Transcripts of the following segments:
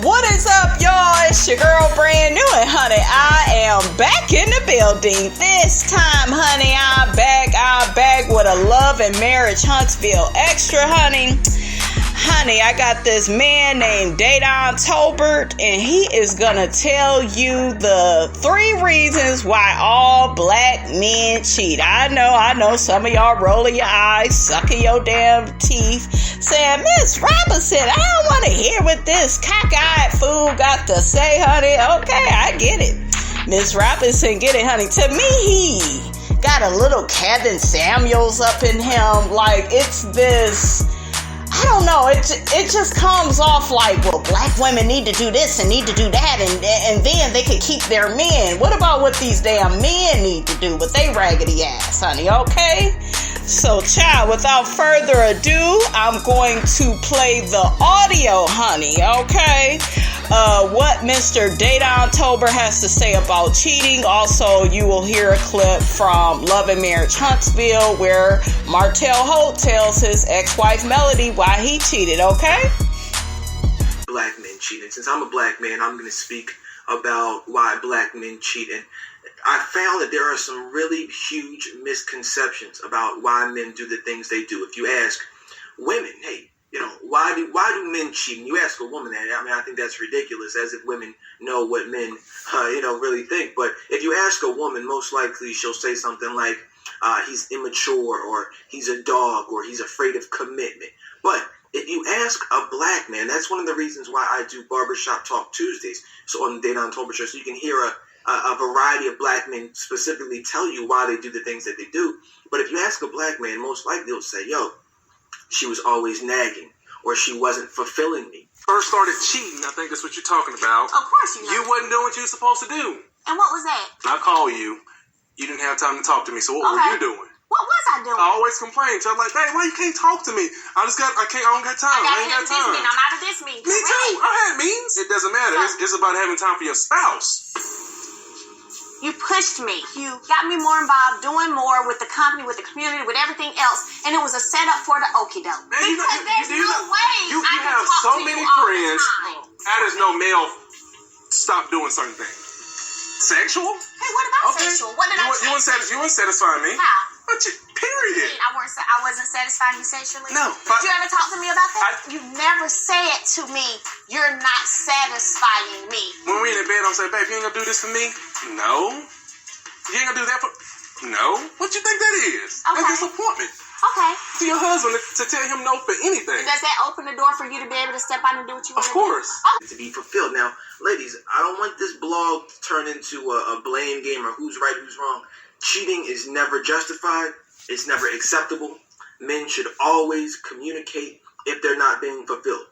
What is up, y'all? It's your girl, Brand New, and honey, I am back in the building. This time, honey, I'm back with a Love and Marriage Huntsville extra, honey. Honey, I got this man named Dedan Tolbert, and he is gonna tell you the 3 reasons why all black men cheat. I know some of y'all rolling your eyes, sucking your damn teeth, saying, Miss Robinson, I don't want to hear what this cockeyed fool got to say, honey. Okay, I get it. Miss Robinson, get it, honey. To me, he got a little Kevin Samuels up in him. Like, it's this... I don't know, it just comes off like, well, black women need to do this and need to do that, and then they could keep their men. What about what these damn men need to do with they raggedy ass, honey, okay? So, child, without further ado, I'm going to play the audio, honey, okay? What Mr. Dedan Tolbert has to say about cheating. Also, you will hear a clip from Love and Marriage Huntsville where Martell Holt tells his ex-wife Melody why he cheated, okay? Black men cheating. Since I'm a black man, I'm going to speak about why black men cheat. And I found that there are some really huge misconceptions about why men do the things they do. If you ask women, hey, why do men cheat? And you ask a woman that, I mean, I think that's ridiculous, as if women know what men, really think. But if you ask a woman, most likely she'll say something like, he's immature, or he's a dog, or he's afraid of commitment. But if you ask a black man, that's one of the reasons why I do Barbershop Talk Tuesdays. So on the Dedan Tolbert Show, so you can hear a variety of black men specifically tell you why they do the things that they do. But if you ask a black man, most likely he'll say, yo, she was always nagging, or she wasn't fulfilling me. First started cheating, I think that's what you're talking about. Of course you know. You wasn't doing what you were supposed to do. And what was that? I called you. You didn't have time to talk to me, so what were you doing? What was I doing? I always complained. So I'm like, hey, why you can't talk to me? I don't got time. I ain't got time. I'm out of this meeting. Me too. I had meetings. It doesn't matter. It's about having time for your spouse. You pushed me. You got me more involved, doing more with the company, with the community, with everything else. And it was a setup for the okie doke. Because there's no way you have so many friends. How does no male stop doing certain things? Sexual? Hey, what about sexual? What did I say? You wouldn't satisfy me. How? But period. I wasn't satisfying you sexually? No. Did you ever talk to me about that? You never said to me, you're not satisfying me. When we're in the bed, I'm saying, babe, you ain't gonna do this for me? No. You ain't gonna do that for... No. What you think that is? Okay. That's disappointment. Okay. To your husband to tell him no for anything. Does that open the door for you to be able to step out and do what you want to do? Of course. To be fulfilled. Now, ladies, I don't want this blog to turn into a blame game or who's right, who's wrong. Cheating is never justified. It's never acceptable. Men should always communicate if they're not being fulfilled.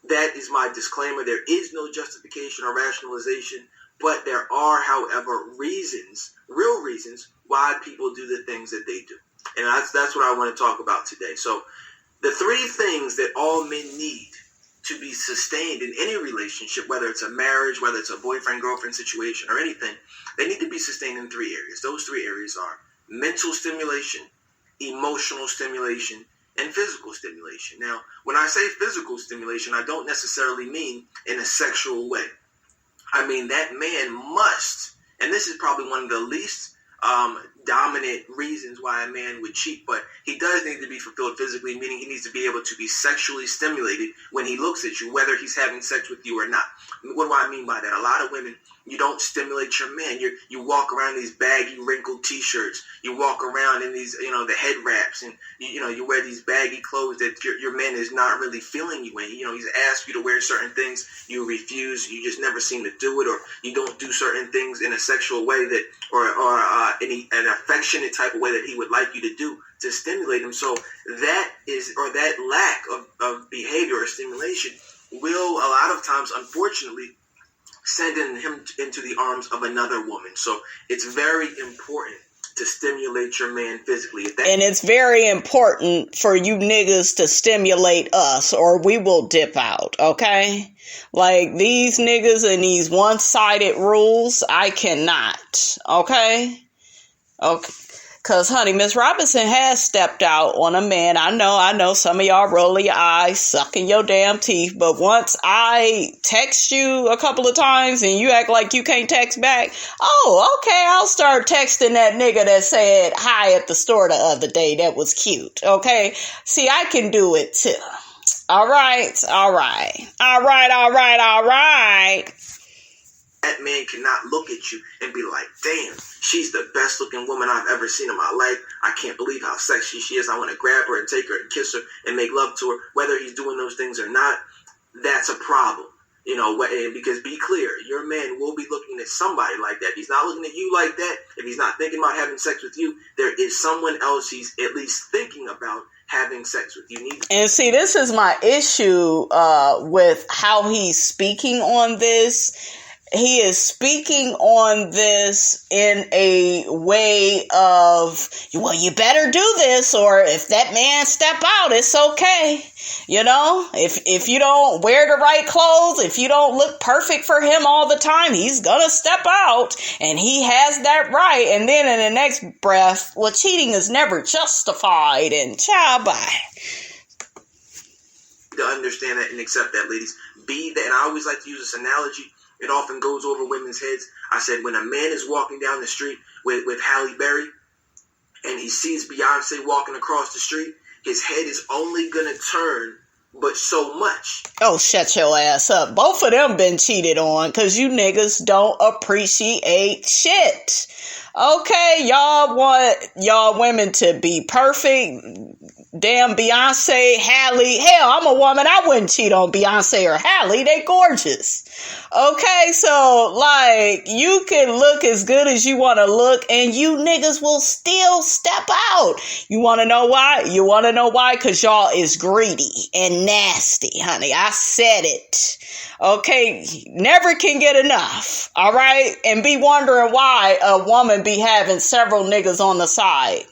That is my disclaimer. There is no justification or rationalization, but there are, however, reasons, real reasons, why people do the things that they do. And that's what I want to talk about today. So the 3 things that all men need to be sustained in any relationship, whether it's a marriage, whether it's a boyfriend-girlfriend situation or anything, they need to be sustained in 3 areas. Those 3 areas are mental stimulation, emotional stimulation, and physical stimulation. Now, when I say physical stimulation, I don't necessarily mean in a sexual way. I mean that man must, and this is probably one of the least dominant reasons why a man would cheat, but he does need to be fulfilled physically, meaning he needs to be able to be sexually stimulated when he looks at you, whether he's having sex with you or not. What do I mean by that? A lot of women, you don't stimulate your man. You walk around in these baggy, wrinkled t-shirts. You walk around in these, the head wraps, and you wear these baggy clothes that your man is not really feeling you in. He's asked you to wear certain things, you refuse. You just never seem to do it, or you don't do certain things in a sexual way that, or an affectionate type of way that he would like you to do to stimulate him. So that lack of behavior or stimulation will a lot of times, unfortunately, send him into the arms of another woman. So it's very important to stimulate your man physically. And it's very important for you niggas to stimulate us, or we will dip out, okay? Like, these niggas and these one-sided rules, I cannot, okay? Okay. Because, honey, Miss Robinson has stepped out on a man. I know some of y'all rolling your eyes, sucking your damn teeth. But once I text you a couple of times and you act like you can't text back, oh, okay, I'll start texting that nigga that said hi at the store the other day. That was cute, okay? See, I can do it too. All right. That man cannot look at you and be like, damn, she's the best looking woman I've ever seen in my life. I can't believe how sexy she is. I want to grab her and take her and kiss her and make love to her. Whether he's doing those things or not, that's a problem. You know, because be clear, your man will be looking at somebody like that. If he's not looking at you like that, if he's not thinking about having sex with you, there is someone else he's at least thinking about having sex with. You need. And see, this is my issue with how he's speaking on this. He is speaking on this in a way of, well, you better do this, or if that man step out, it's okay. You know, if you don't wear the right clothes, if you don't look perfect for him all the time, he's gonna step out, and he has that right. And then in the next breath, well, cheating is never justified, and child, bye. To understand that and accept that, ladies. Be that, and I always like to use this analogy. It often goes over women's heads. I said, when a man is walking down the street with Halle Berry and he sees Beyonce walking across the street, his head is only going to turn but so much. Oh, shut your ass up. Both of them been cheated on because you niggas don't appreciate shit. Okay, y'all want y'all women to be perfect. Damn Beyonce, Halle. Hell, I'm a woman. I wouldn't cheat on Beyonce or Halle. They gorgeous. Okay, so, like, you can look as good as you want to look, and you niggas will still step out. You want to know why? You want to know why? Because y'all is greedy and nasty, honey. I said it. Okay, never can get enough. All right? And be wondering why a woman be having several niggas on the side.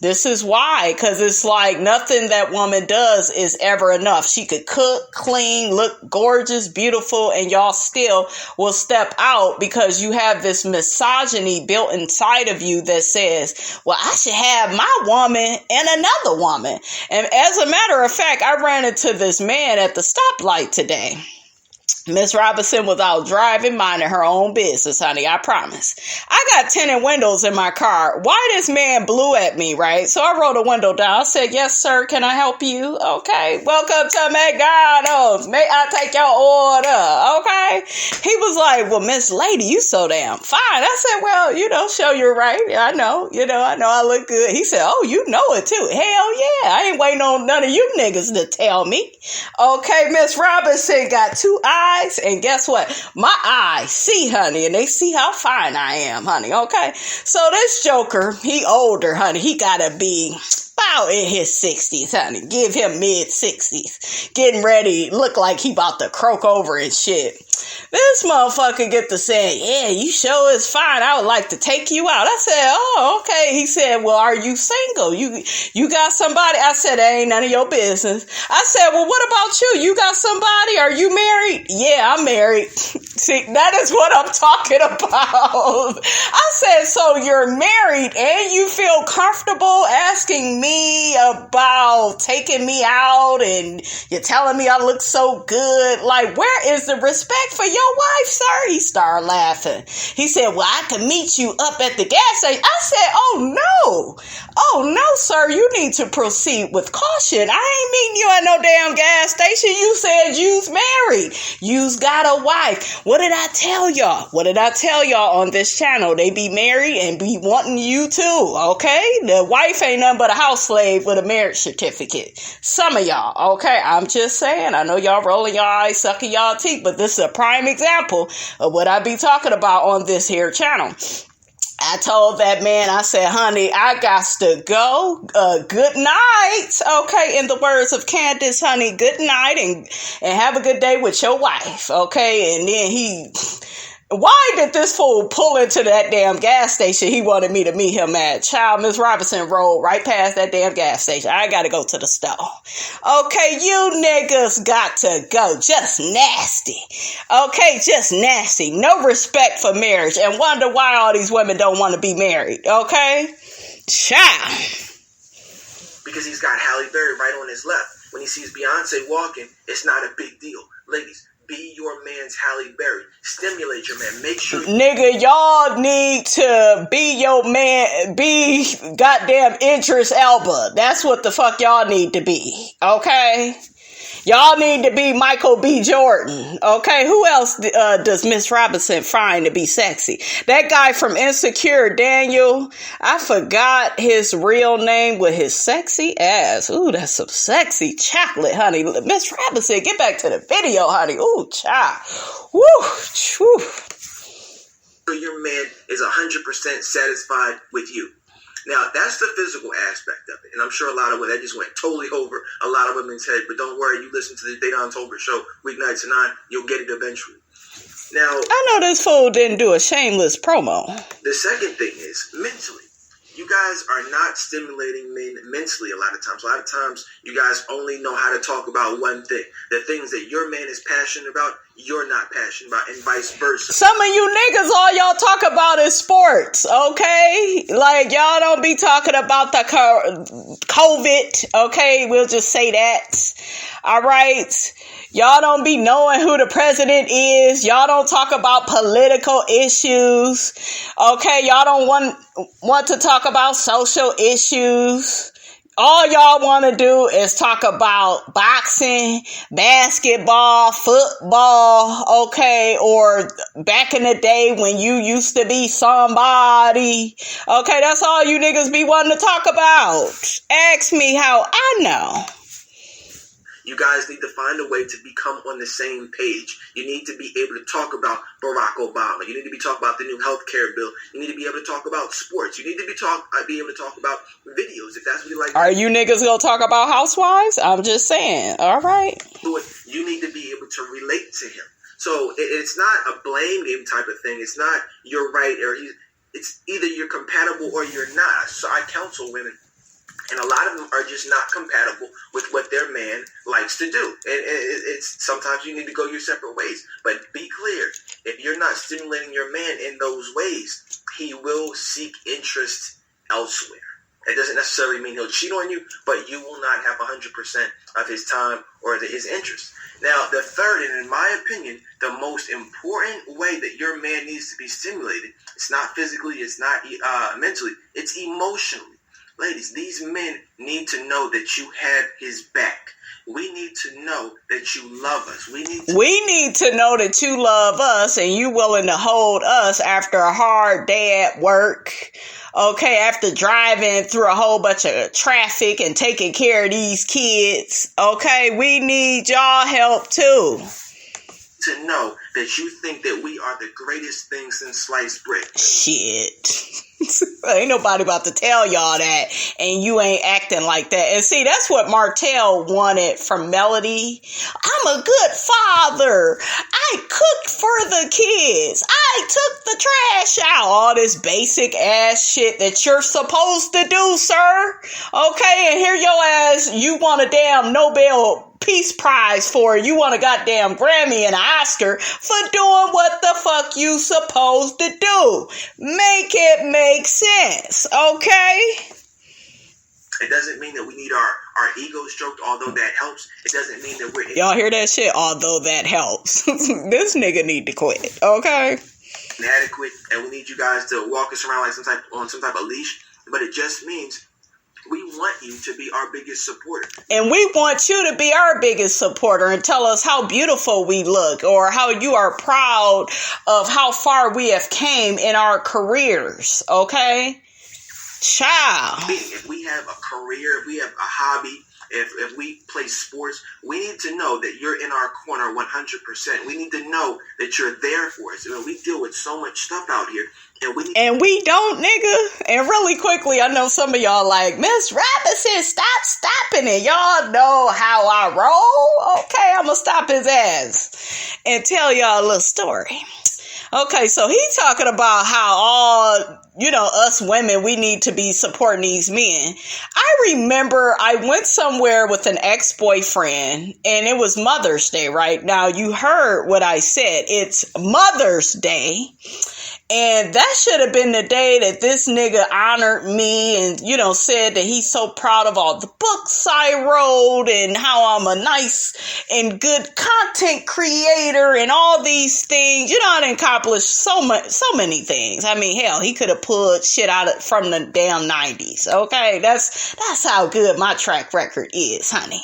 This is why, because it's like nothing that woman does is ever enough. She could cook, clean, look gorgeous, beautiful, and y'all still will step out because you have this misogyny built inside of you that says, well, I should have my woman and another woman. And as a matter of fact, I ran into this man at the stoplight today. Miss Robinson was out driving, minding her own business, honey, I promise. I got tinted windows in my car. Why this man blew at me, right? So I rolled the window down. I said, yes, sir, can I help you? Okay. Welcome to McDonald's. May I take your order? Okay. He was like, well, Miss Lady, you so damn fine. I said, well, show you're right. I know I look good. He said, oh, you know it too. Hell yeah. I ain't waiting on none of you niggas to tell me. Okay, Miss Robinson got 2 eyes. And guess what? My eyes see, honey, and they see how fine I am, honey, okay? So this joker, he older, honey. He gotta be about in his 60s, honey. Give him mid-60s. Getting ready, look like he about to croak over and shit. This motherfucker get to saying, yeah, you sure is fine. I would like to take you out. I said, oh, okay. He said, well, are you single? You got somebody? I said, that ain't none of your business. I said, well, what about you? You got somebody? Are you married? Yeah, I'm married. See, that is what I'm talking about. I said, so you're married and you feel comfortable asking me about taking me out and you're telling me I look so good. Like, where is the respect for your wife, sir? He started laughing. He said, well, I can meet you up at the gas station. I said, oh no, sir, you need to proceed with caution. I ain't meeting you at no damn gas station. You said you's married. You's got a wife. What did I tell y'all on this channel? They be married and be wanting you too, okay? The wife ain't nothing but a house slave with a marriage certificate. Some of y'all, okay? I'm just saying. I know y'all rolling your eyes, sucking y'all teeth, but this is a prime example of what I be talking about on this here channel. I told that man, I said, honey, I got to go. Good night. Okay. In the words of Candace, honey, good night and have a good day with your wife. Okay. And then why did this fool pull into that damn gas station he wanted me to meet him at? Child, Miss Robinson rolled right past that damn gas station. I got to go to the store. Okay, you niggas got to go. Just nasty. Okay, just nasty. No respect for marriage and wonder why all these women don't want to be married. Okay? Child. Because he's got Halle Berry right on his left. When he sees Beyonce walking, it's not a big deal. Ladies, be your man's Halle Berry. Stimulate your man. Make sure... Nigga, y'all need to be your man, be goddamn Idris Elba. That's what the fuck y'all need to be, okay? Y'all need to be Michael B. Jordan, okay? Who else does Miss Robinson find to be sexy? That guy from Insecure, Daniel, I forgot his real name with his sexy ass. Ooh, that's some sexy chocolate, honey. Miss Robinson, get back to the video, honey. Ooh, child. Woo, whew. Your man is 100% satisfied with you. Now, that's the physical aspect of it. And I'm sure a lot of that just went totally over a lot of women's head. But don't worry, you listen to the Dayton Tolbert show, weeknights at 9, you'll get it eventually. Now, I know this fool didn't do a shameless promo. The second thing is mentally. You guys are not stimulating men mentally a lot of times. A lot of times, you guys only know how to talk about one thing. The things that your man is passionate about, you're not passionate about, and vice versa. Some of you niggas, all y'all talk about is sports, okay? Like, y'all don't be talking about the COVID, okay? We'll just say that. All right? Y'all don't be knowing who the president is. Y'all don't talk about political issues. Okay, y'all don't want to talk about social issues. All y'all want to do is talk about boxing, basketball, football, okay, or back in the day when you used to be somebody. Okay, that's all you niggas be wanting to talk about. Ask me how I know. You guys need to find a way to become on the same page. You need to be able to talk about Barack Obama. You need to be talking about the new health care bill. You need to be able to talk about sports. You need to be able to talk about videos, if that's what you like. Are you niggas gonna talk about housewives? I'm just saying. All right. You need to be able to relate to him. So it's not a blame game type of thing. It's not you're right or it's either you're compatible or you're not. So I counsel women. And a lot of them are just not compatible with what their man likes to do. And it's sometimes you need to go your separate ways. But be clear, if you're not stimulating your man in those ways, he will seek interest elsewhere. It doesn't necessarily mean he'll cheat on you, but you will not have 100% of his time or his interest. Now, the third, and in my opinion, the most important way that your man needs to be stimulated, it's not physically, it's not mentally, it's emotionally. Ladies, these men need to know that you have his back. We need to know that you love us. We need to know that you love us and you willing to hold us after a hard day at work. Okay, after driving through a whole bunch of traffic and taking care of these kids. Okay, we need y'all help too. To know that you think that we are the greatest thing since sliced bread. Shit. Ain't nobody about to tell y'all that, and you ain't acting like that. And see, that's what Martell wanted from Melody. I'm a good father. I cooked for the kids. I took the trash out. All this basic ass shit that you're supposed to do, sir. Okay, and here your ass, you want a damn Nobel Peace Prize for it. You want a goddamn Grammy and an Oscar for doing what the fuck you supposed to do. Make it make sense, okay? It doesn't mean that we need our ego stroked, although that helps. It doesn't mean that we're... Y'all hear that shit? Although that helps. This nigga need to quit, okay? Inadequate, and we need you guys to walk us around like on some type of leash, but it just means... we want you to be our biggest supporter. And we want you to be our biggest supporter and tell us how beautiful we look or how you are proud of how far we have came in our careers, okay? Child. If we have a career, if we have a hobby, if we play sports, we need to know that you're in our corner 100%. We need to know that you're there for us. I mean, we deal with so much stuff out here. And we don't, nigga. And really quickly, I know some of y'all like, Miss Robinson, stop stopping it. Y'all know how I roll. Okay, I'm going to stop his ass and tell y'all a little story. Okay, so he talking about how all us women, we need to be supporting these men. I remember I went somewhere with an ex-boyfriend and it was Mother's Day, right? Now you heard what I said. It's Mother's Day. And that should have been the day that this nigga honored me and, said that he's so proud of all the books I wrote and how I'm a nice and good content creator and all these things. I done accomplished so many things. I mean, hell, he could have pulled shit out from the damn 90s. Okay, that's how good my track record is, honey.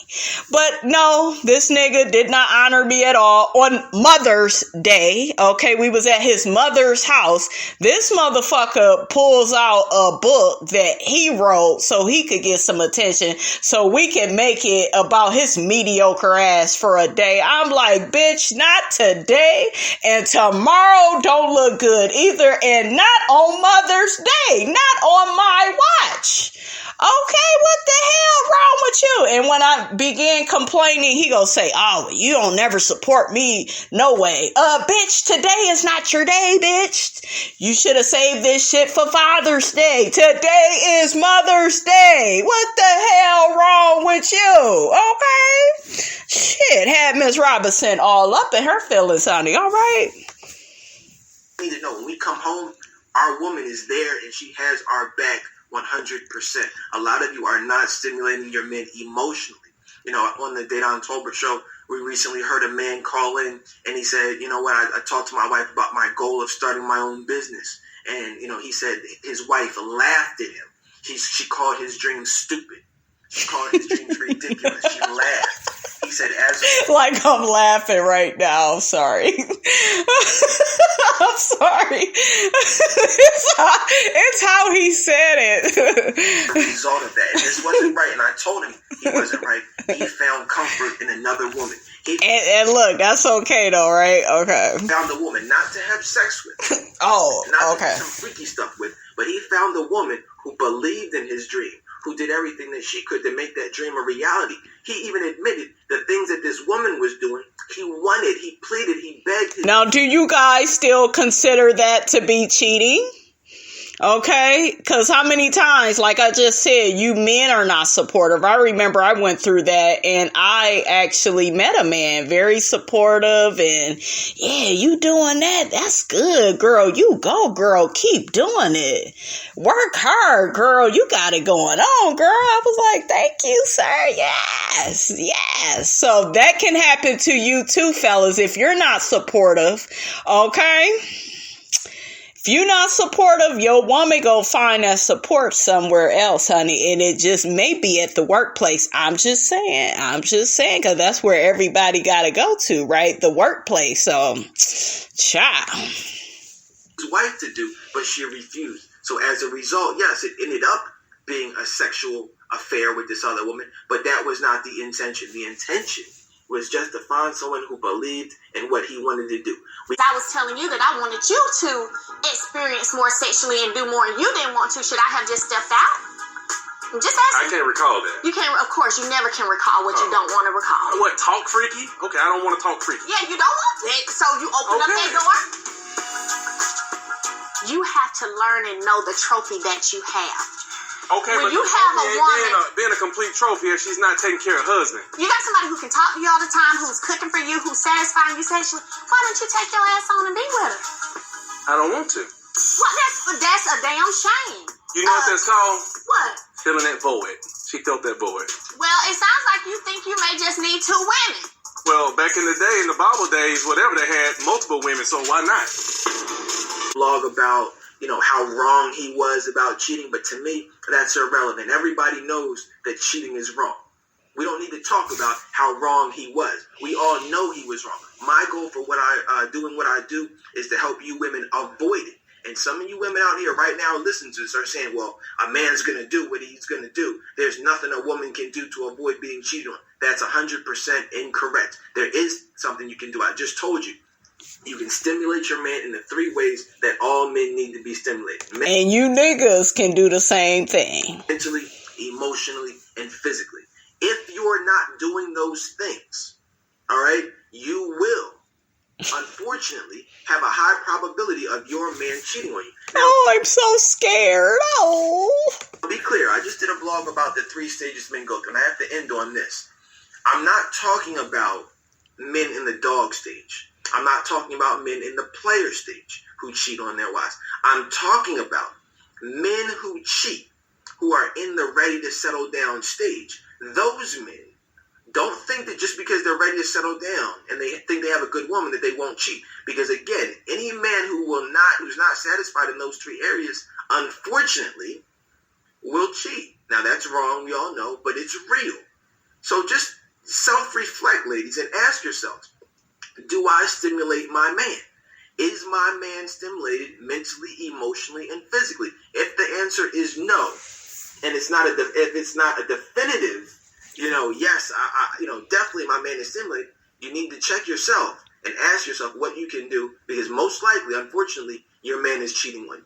But no, this nigga did not honor me at all on Mother's Day. Okay, we was at his mother's house. This motherfucker pulls out a book that he wrote so he could get some attention so we can make it about his mediocre ass for a day. I'm like, bitch, not today, and tomorrow don't look good either, and not on Mother's Day, not on my watch. Okay, what the hell wrong with you? And when I began complaining, he gonna say, oh, you don't never support me. No way. Bitch, today is not your day, bitch. You should have saved this shit for Father's Day. Today is Mother's Day. What the hell wrong with you? Okay? Shit, had Miss Robinson all up in her feelings, honey. All right? You need to know, when we come home, our woman is there and she has our back 100%. A lot of you are not stimulating your men emotionally. On the Date on Tolbert show, we recently heard a man call in and he said, you know what, I talked to my wife about my goal of starting my own business. And, he said his wife laughed at him. She called his dreams stupid. She called his dreams ridiculous. She laughed. He said, like I'm laughing right now. I'm sorry. I'm sorry. It's how he said it. The result of that. And this wasn't right. And I told him he wasn't right. He found comfort in another woman. And look, that's okay though, right? Okay. He found a woman not to have sex with. Not to do some freaky stuff with. But he found a woman who believed in his dream, who did everything that she could to make that dream a reality. He even admitted the things that this woman was doing, he wanted, he pleaded, he begged. Now, do you guys still consider that to be cheating? Okay, because how many times, like I just said, you men are not supportive. I remember I went through that and I actually met a man very supportive and yeah, you doing that? That's good, girl. You go, girl. Keep doing it. Work hard, girl. You got it going on, girl. I was like, thank you, sir. Yes. So that can happen to you too, fellas, if you're not supportive. Okay. If you're not supportive, your woman go find that support somewhere else, honey. And it just may be at the workplace. I'm just saying, because that's where everybody got to go to, right? The workplace. So, child. His wife to do, but she refused. So as a result, yes, it ended up being a sexual affair with this other woman, but that was not the intention. The intention was just to find someone who believed in what he wanted to do. I was telling you that I wanted you to experience more sexually and do more, and you didn't want to. Should I have just stepped out? Just ask. I can't recall that. You can't, of course, you never can recall what you don't want to recall. What, talk freaky? Okay, I don't want to talk freaky. Yeah, you don't want it, so you open up that door. You have to learn and know the trophy that you have. Okay, when but you have a woman being a complete trophy if she's not taking care of her husband. You got somebody who can talk to you all the time, who's cooking for you, who's satisfying you sexually. Why don't you take your ass on and be with her? I don't want to. Well, that's a damn shame. You know what that song? What? Filling that void. She felt that void. Well, it sounds like you think you may just need two women. Well, back in the day, in the Bible days, whatever, they had multiple women, so why not? Blog about how wrong he was about cheating, but to me, that's irrelevant. Everybody knows that cheating is wrong. We don't need to talk about how wrong he was. We all know he was wrong. My goal for doing what I do is to help you women avoid it. And some of you women out here right now listening to this are saying, well, a man's going to do what he's going to do. There's nothing a woman can do to avoid being cheated on. That's 100% incorrect. There is something you can do. I just told you. You can stimulate your man in the 3 ways that all men need to be stimulated. And you niggas can do the same thing. Mentally, emotionally, and physically. If you're not doing those things, all right, you will, unfortunately, unfortunately have a high probability of your man cheating on you. Now, Oh, I'm so scared. Oh. to be clear, I just did a vlog about the 3 stages men go through, and I have to end on this. I'm not talking about men in the dog stage. I'm not talking about men in the player stage who cheat on their wives. I'm talking about men who cheat, who are in the ready to settle down stage. Those men don't think that just because they're ready to settle down and they think they have a good woman that they won't cheat. Because again, any man who's not satisfied in those 3 areas, unfortunately, will cheat. Now that's wrong, we all know, but it's real. So just self-reflect, ladies, and ask yourselves, do I stimulate my man? Is my man stimulated mentally, emotionally, and physically? If the answer is no, and if it's not a definitive, yes, definitely my man is stimulated, you need to check yourself and ask yourself what you can do, because most likely, unfortunately, your man is cheating on you.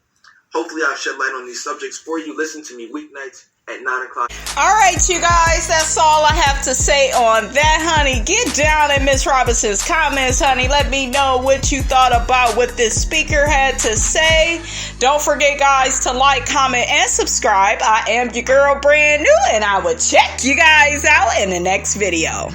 Hopefully I've shed light on these subjects for you. Listen to me weeknights at 9 o'clock. All right, you guys, that's all I have to say on that, honey. Get down in Miss Robinson's comments, honey. Let me know what you thought about what this speaker had to say. Don't forget, guys, to like, comment, and subscribe. I am your girl, brand new, and I will check you guys out in the next video.